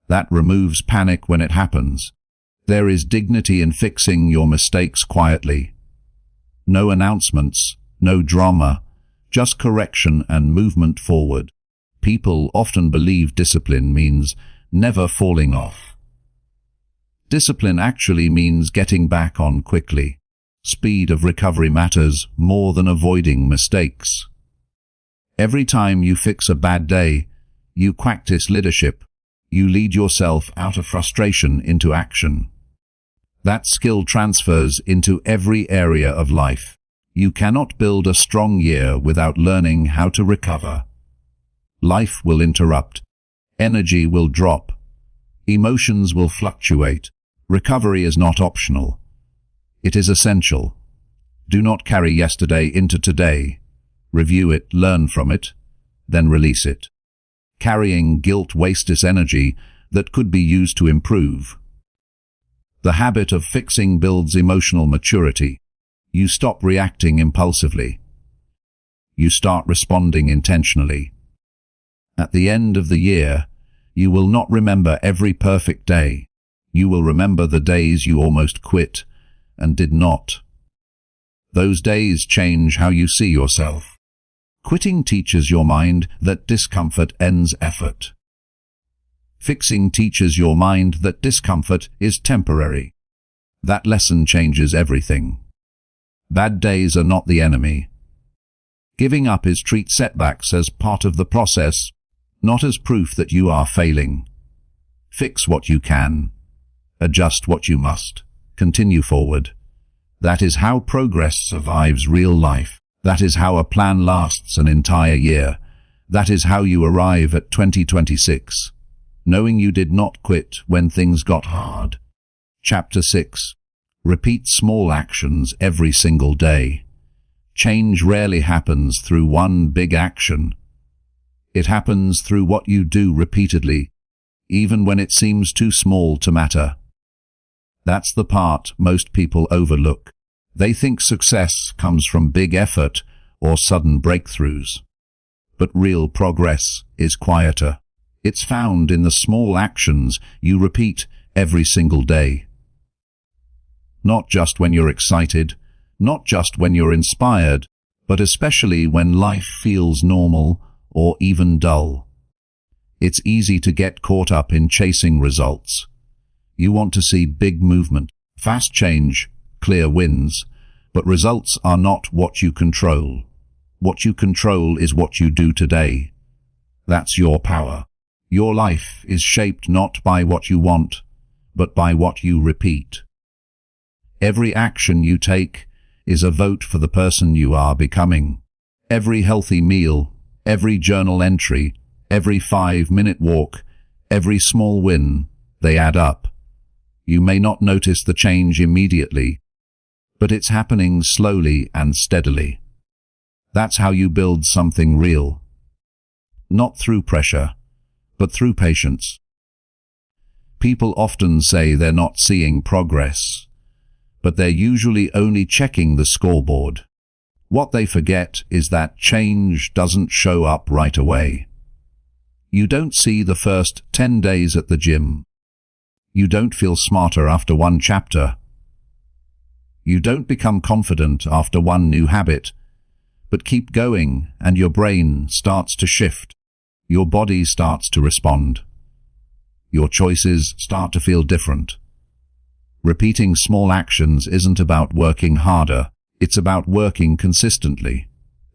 That removes panic when it happens. There is dignity in fixing your mistakes quietly. No announcements, no drama, just correction and movement forward. People often believe discipline means never falling off. Discipline actually means getting back on quickly. Speed of recovery matters more than avoiding mistakes. Every time you fix a bad day, you practice leadership. You lead yourself out of frustration into action. That skill transfers into every area of life. You cannot build a strong year without learning how to recover. Life will interrupt. Energy will drop. Emotions will fluctuate. Recovery is not optional. It is essential. Do not carry yesterday into today. Review it, learn from it, then release it. Carrying guilt wastes energy that could be used to improve. The habit of fixing builds emotional maturity. You stop reacting impulsively. You start responding intentionally. At the end of the year, you will not remember every perfect day. You will remember the days you almost quit and did not. Those days change how you see yourself. Quitting teaches your mind that discomfort ends effort. Fixing teaches your mind that discomfort is temporary. That lesson changes everything. Bad days are not the enemy. Giving up is treat setbacks as part of the process, not as proof that you are failing. Fix what you can. Adjust what you must. Continue forward. That is how progress survives real life. That is how a plan lasts an entire year. That is how you arrive at 2026, knowing you did not quit when things got hard. Chapter 6. Repeat small actions every single day. Change rarely happens through one big action. It happens through what you do repeatedly, even when it seems too small to matter. That's the part most people overlook. They think success comes from big effort or sudden breakthroughs. But real progress is quieter. It's found in the small actions you repeat every single day. Not just when you're excited, not just when you're inspired, but especially when life feels normal or even dull. It's easy to get caught up in chasing results. You want to see big movement, fast change, clear wins, but results are not what you control. What you control is what you do today. That's your power. Your life is shaped not by what you want, but by what you repeat. Every action you take is a vote for the person you are becoming. Every healthy meal, every journal entry, every 5-minute walk, every small win, they add up. You may not notice the change immediately, but it's happening slowly and steadily. That's how you build something real. Not through pressure, but through patience. People often say they're not seeing progress, but they're usually only checking the scoreboard. What they forget is that change doesn't show up right away. You don't see the first 10 days at the gym. You don't feel smarter after one chapter. You don't become confident after one new habit, but keep going and your brain starts to shift. Your body starts to respond. Your choices start to feel different. Repeating small actions isn't about working harder, it's about working consistently.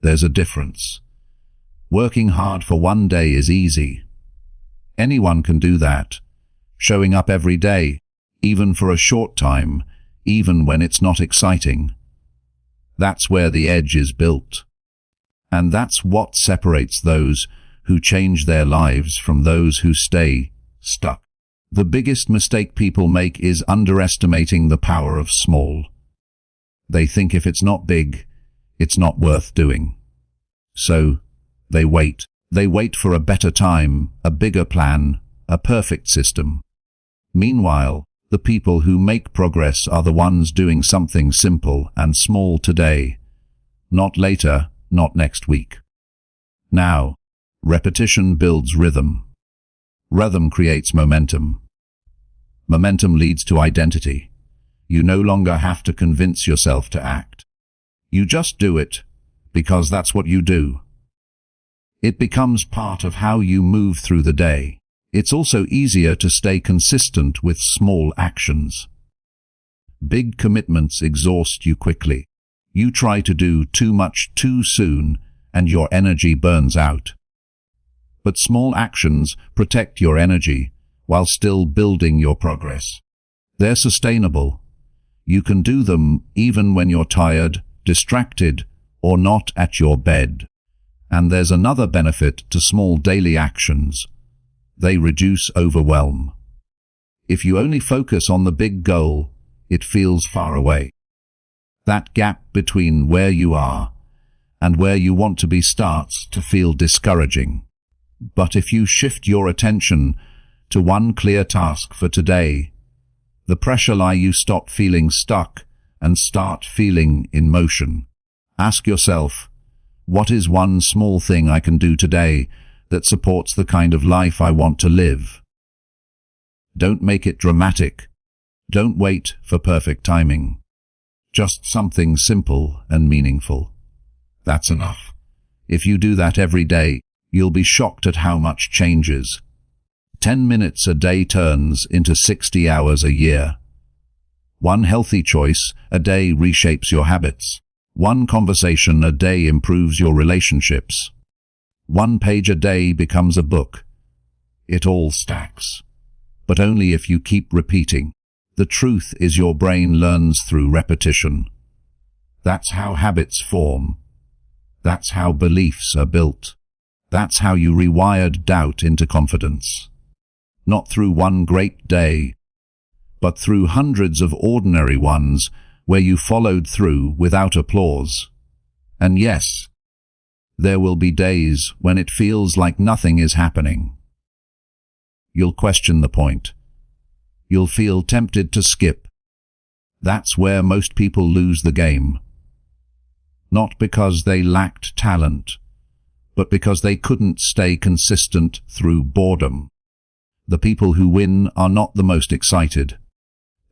There's a difference. Working hard for one day is easy. Anyone can do that. Showing up every day, even for a short time, even when it's not exciting. That's where the edge is built. And that's what separates those who change their lives from those who stay stuck. The biggest mistake people make is underestimating the power of small. They think if it's not big, it's not worth doing. So, they wait. They wait for a better time, a bigger plan, a perfect system. Meanwhile, the people who make progress are the ones doing something simple and small today. Not later, not next week. Now, repetition builds rhythm. Rhythm creates momentum. Momentum leads to identity. You no longer have to convince yourself to act. You just do it, because that's what you do. It becomes part of how you move through the day. It's also easier to stay consistent with small actions. Big commitments exhaust you quickly. You try to do too much too soon, and your energy burns out. But small actions protect your energy while still building your progress. They're sustainable. You can do them even when you're tired, distracted, or not at your bed. And there's another benefit to small daily actions. They reduce overwhelm. If you only focus on the big goal, it feels far away. That gap between where you are and where you want to be starts to feel discouraging. But if you shift your attention to one clear task for today, the pressure you stop feeling stuck and start feeling in motion. Ask yourself, what is one small thing I can do today that supports the kind of life I want to live? Don't make it dramatic. Don't wait for perfect timing. Just something simple and meaningful. That's enough. If you do that every day, you'll be shocked at how much changes. 10 minutes a day turns into 60 hours a year. One healthy choice a day reshapes your habits. One conversation a day improves your relationships. One page a day becomes a book. It all stacks. But only if you keep repeating. The truth is your brain learns through repetition. That's how habits form. That's how beliefs are built. That's how you rewired doubt into confidence. Not through one great day, but through hundreds of ordinary ones where you followed through without applause. And yes, there will be days when it feels like nothing is happening. You'll question the point. You'll feel tempted to skip. That's where most people lose the game. Not because they lacked talent, but because they couldn't stay consistent through boredom. The people who win are not the most excited.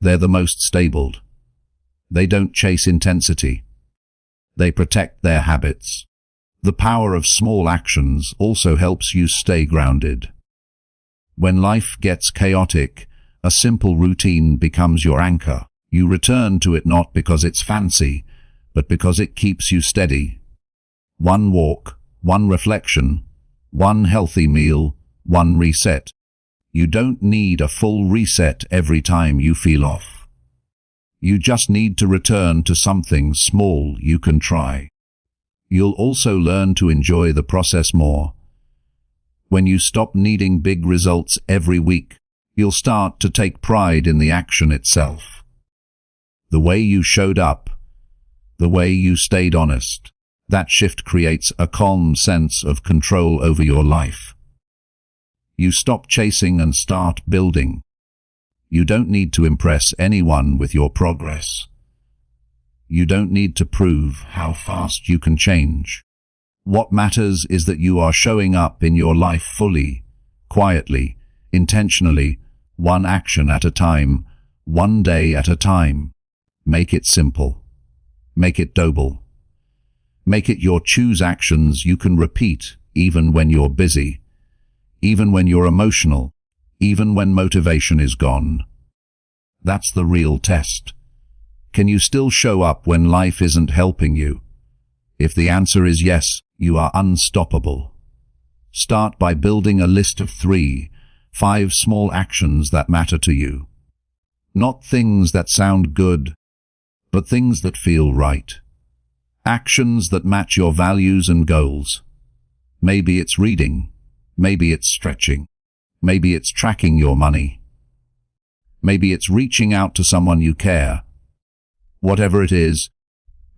They're the most stable. They don't chase intensity. They protect their habits. The power of small actions also helps you stay grounded. When life gets chaotic, a simple routine becomes your anchor. You return to it not because it's fancy, but because it keeps you steady. One walk, one reflection, one healthy meal, one reset. You don't need a full reset every time you feel off. You just need to return to something small you can try. You'll also learn to enjoy the process more. When you stop needing big results every week, you'll start to take pride in the action itself. The way you showed up, the way you stayed honest, that shift creates a calm sense of control over your life. You stop chasing and start building. You don't need to impress anyone with your progress. You don't need to prove how fast you can change. What matters is that you are showing up in your life fully, quietly, intentionally, one action at a time, one day at a time. Make it simple. Make it doable. Make it your choose actions you can repeat even when you're busy, even when you're emotional, even when motivation is gone. That's the real test. Can you still show up when life isn't helping you? If the answer is yes, you are unstoppable. Start by building a list of 5 small actions that matter to you. Not things that sound good, but things that feel right. Actions that match your values and goals. Maybe it's reading. Maybe it's stretching. Maybe it's tracking your money. Maybe it's reaching out to someone you care. Whatever it is,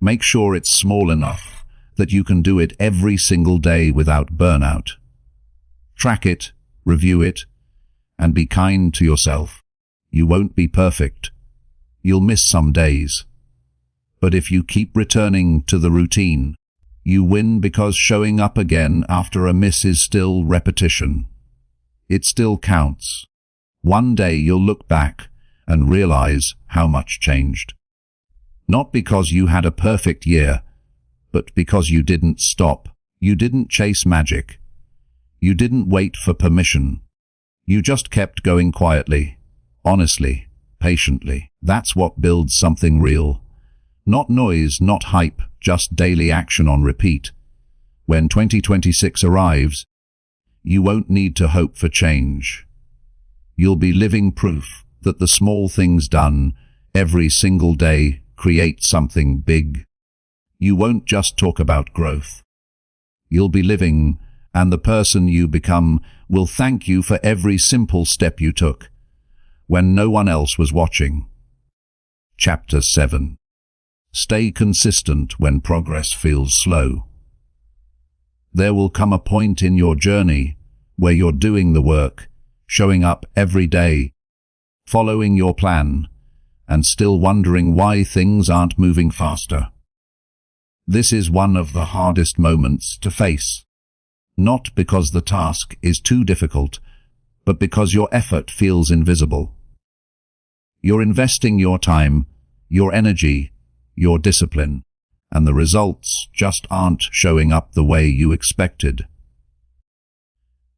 make sure it's small enough that you can do it every single day without burnout. Track it, review it, and be kind to yourself. You won't be perfect. You'll miss some days. But if you keep returning to the routine, you win, because showing up again after a miss is still repetition. It still counts. One day you'll look back and realize how much changed. Not because you had a perfect year, but because you didn't stop. You didn't chase magic. You didn't wait for permission. You just kept going quietly, honestly, patiently. That's what builds something real. Not noise, not hype, just daily action on repeat. When 2026 arrives, you won't need to hope for change. You'll be living proof that the small things done every single day create something big. You won't just talk about growth. You'll be living, and the person you become will thank you for every simple step you took when no one else was watching. Chapter 7. Stay consistent when progress feels slow. There will come a point in your journey where you're doing the work, showing up every day, following your plan, and still wondering why things aren't moving faster. This is one of the hardest moments to face. Not because the task is too difficult, but because your effort feels invisible. You're investing your time, your energy, your discipline, and the results just aren't showing up the way you expected.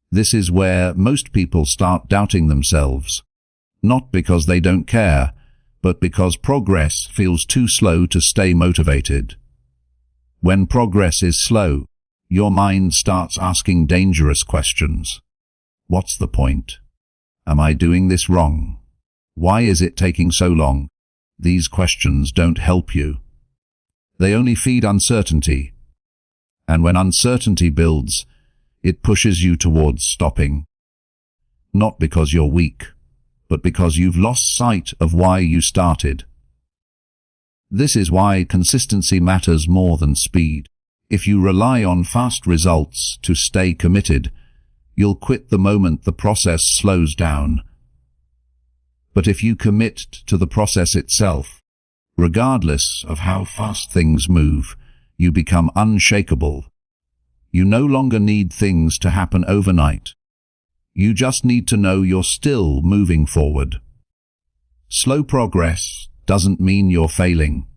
This is where most people start doubting themselves, not because they don't care, but because progress feels too slow to stay motivated. When progress is slow, your mind starts asking dangerous questions. What's the point? Am I doing this wrong? Why is it taking so long? These questions don't help you. They only feed uncertainty. And when uncertainty builds, it pushes you towards stopping. Not because you're weak, but because you've lost sight of why you started. This is why consistency matters more than speed. If you rely on fast results to stay committed, you'll quit the moment the process slows down. But if you commit to the process itself, regardless of how fast things move, you become unshakable. You no longer need things to happen overnight. You just need to know you're still moving forward. Slow progress doesn't mean you're failing.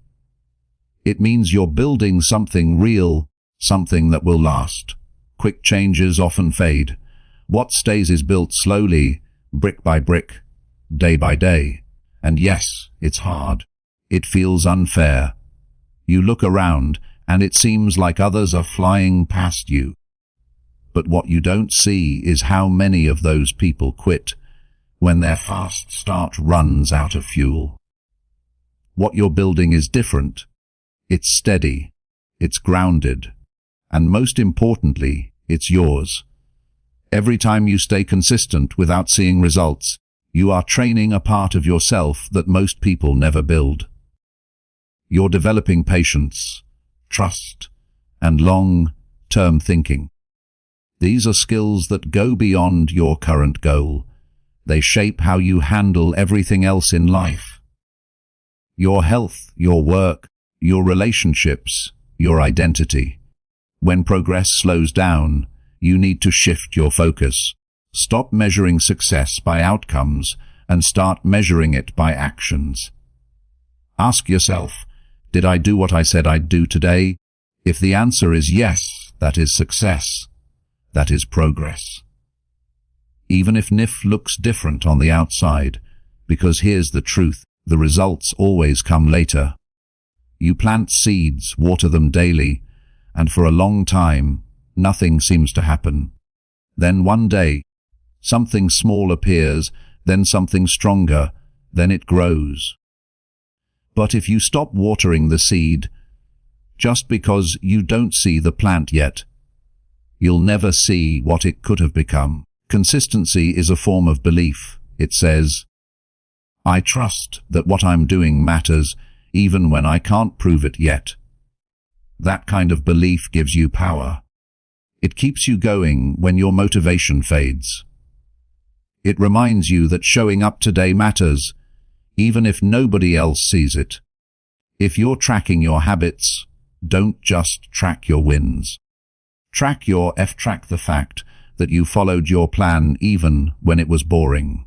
It means you're building something real, something that will last. Quick changes often fade. What stays is built slowly, brick by brick, day by day. And yes, it's hard. It feels unfair. You look around and it seems like others are flying past you. But what you don't see is how many of those people quit when their fast start runs out of fuel. What you're building is different. It's steady, it's grounded, and most importantly, it's yours. Every time you stay consistent without seeing results, you are training a part of yourself that most people never build. You're developing patience, trust, and long-term thinking. These are skills that go beyond your current goal. They shape how you handle everything else in life. Your health, your work, your relationships, your identity. When progress slows down, you need to shift your focus. Stop measuring success by outcomes and start measuring it by actions. Ask yourself, did I do what I said I'd do today? If the answer is yes, that is success. That is progress. Even if NIF looks different on the outside, because here's the truth, the results always come later. You plant seeds, water them daily, and for a long time, nothing seems to happen. Then one day, something small appears, then something stronger, then it grows. But if you stop watering the seed, just because you don't see the plant yet, you'll never see what it could have become. Consistency is a form of belief. It says, I trust that what I'm doing matters, even when I can't prove it yet. That kind of belief gives you power. It keeps you going when your motivation fades. It reminds you that showing up today matters, even if nobody else sees it. If you're tracking your habits, don't just track your wins. Track the fact that you followed your plan even when it was boring.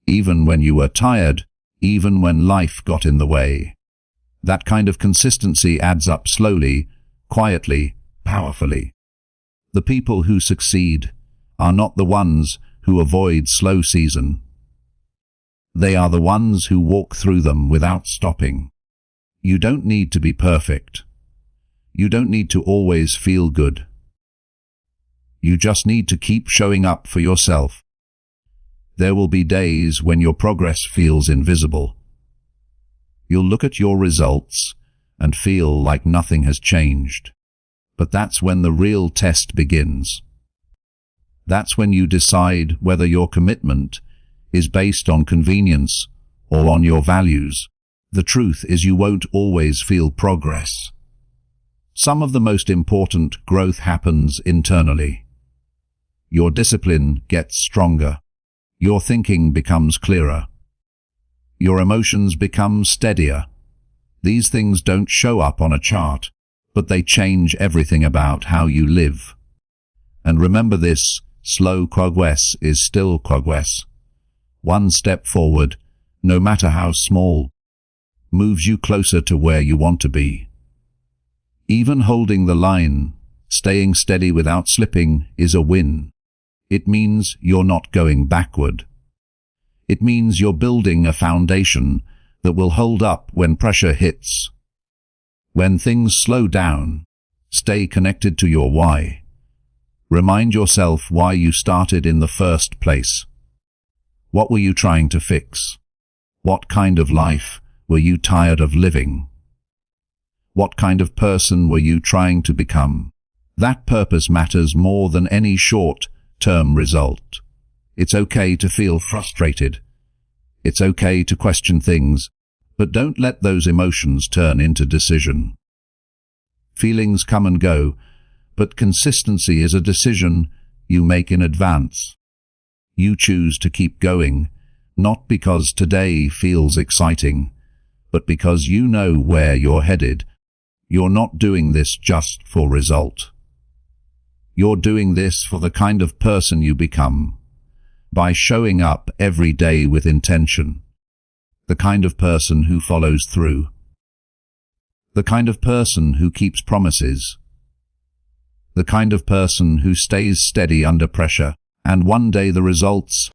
Even when you were tired, even when life got in the way. That kind of consistency adds up slowly, quietly, powerfully. The people who succeed are not the ones who avoid slow season. They are the ones who walk through them without stopping. You don't need to be perfect. You don't need to always feel good. You just need to keep showing up for yourself. There will be days when your progress feels invisible. You'll look at your results and feel like nothing has changed. But that's when the real test begins. That's when you decide whether your commitment is based on convenience or on your values. The truth is you won't always feel progress. Some of the most important growth happens internally. Your discipline gets stronger. Your thinking becomes clearer. Your emotions become steadier. These things don't show up on a chart, but they change everything about how you live. And remember this, slow progress is still progress. One step forward, no matter how small, moves you closer to where you want to be. Even holding the line, staying steady without slipping, is a win. It means you're not going backward. It means you're building a foundation that will hold up when pressure hits. When things slow down, stay connected to your why. Remind yourself why you started in the first place. What were you trying to fix? What kind of life were you tired of living? What kind of person were you trying to become? That purpose matters more than any short-term result. It's okay to feel frustrated. It's okay to question things, but don't let those emotions turn into decision. Feelings come and go, but consistency is a decision you make in advance. You choose to keep going, not because today feels exciting, but because you know where you're headed. You're not doing this just for result. You're doing this for the kind of person you become, by showing up every day with intention. The kind of person who follows through. The kind of person who keeps promises. The kind of person who stays steady under pressure, and one day the results